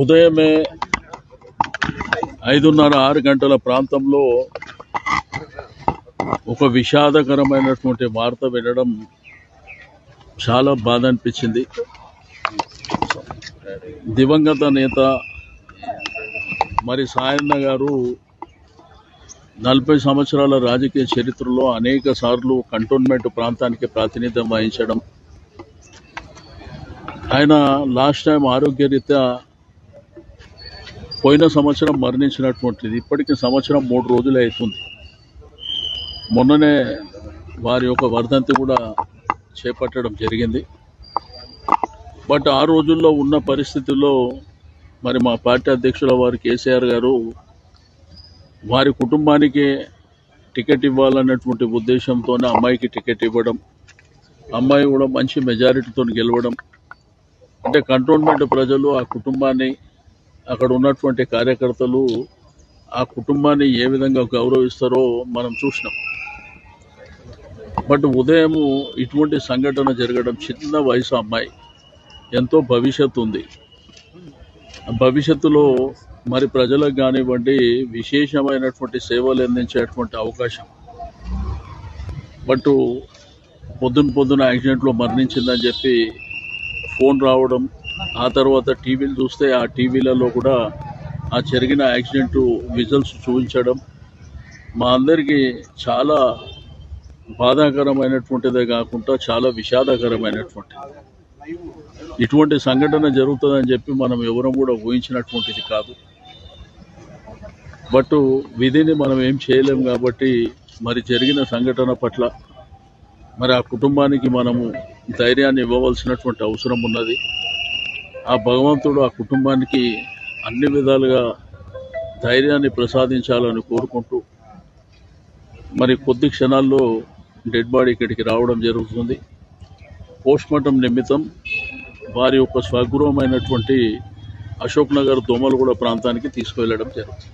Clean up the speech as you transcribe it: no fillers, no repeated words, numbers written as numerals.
ఉదయమే 5:30-6 గంటల ప్రాంతంలో ఒక విషాదకరమైనటువంటి వార్త వినడం చాలా బాధ అనిపించింది. దివంగత నేత మరి సాయన్న గారు 40 సంవత్సరాల రాజకీయ చరిత్రలో అనేక సార్లు కంటోన్మెంట్ ప్రాంతానికి ప్రాతినిధ్యం వహించడం, ఆయన లాస్ట్ టైం ఆరోగ్యరీత్యా పోయిన సంవత్సరం మరణించినటువంటిది. ఇప్పటికి సంవత్సరం 3 రోజులే అవుతుంది. మొన్ననే వారి యొక్క వర్ధంతి కూడా చేపట్టడం జరిగింది. బట్ ఆ రోజుల్లో ఉన్న పరిస్థితుల్లో మరి మా పార్టీ అధ్యక్షుల వారు కేసీఆర్ గారు వారి కుటుంబానికి టికెట్ ఇవ్వాలన్నటువంటి ఉద్దేశంతోనే అమ్మాయికి టికెట్ ఇవ్వడం, అమ్మాయి కూడా మంచి మెజారిటీతో గెలవడం, అంటే కంటోన్మెంట్ ప్రజలు ఆ కుటుంబాన్ని, అక్కడ ఉన్నటువంటి కార్యకర్తలు ఆ కుటుంబాన్ని ఏ విధంగా గౌరవిస్తారో మనం చూసినాం. బట్ ఉదయం ఇటువంటి సంఘటన జరగడం, చిన్న వయసు అమ్మాయి, ఎంతో భవిష్యత్తు ఉంది. భవిష్యత్తులో మరి ప్రజలకు కానివ్వండి విశేషమైనటువంటి సేవలు అందించేటువంటి అవకాశం. బట్ పొద్దున యాక్సిడెంట్లో మరణించిందని చెప్పి ఫోన్ రావడం, ఆ తర్వాత టీవీలు చూస్తే ఆ టీవీలలో కూడా ఆ జరిగిన యాక్సిడెంట్ విజువల్స్ చూపించడం మా అందరికీ చాలా బాధాకరమైనటువంటిదే కాకుండా చాలా విషాదకరమైనటువంటిది. ఇటువంటి సంఘటన జరుగుతుందని చెప్పి మనం ఎవరం కూడా ఊహించినటువంటిది కాదు. బట్ విధిని మనం ఏం చేయలేం కాబట్టి మరి జరిగిన సంఘటన పట్ల మరి ఆ కుటుంబానికి మనము ధైర్యాన్ని ఇవ్వవలసినటువంటి అవసరం ఉన్నది. ఆ భగవంతుడు ఆ కుటుంబానికి అన్ని విధాలుగా ధైర్యాన్ని ప్రసాదించాలని కోరుకుంటూ మరి కొద్ది క్షణాల్లో డెడ్ బాడీ ఇక్కడికి రావడం జరుగుతుంది. పోస్ట్మార్టం నిమిత్తం వారి యొక్క స్వగృహమైనటువంటి అశోక్ నగర్ దోమలగూడ ప్రాంతానికి తీసుకువెళ్ళడం జరుగుతుంది.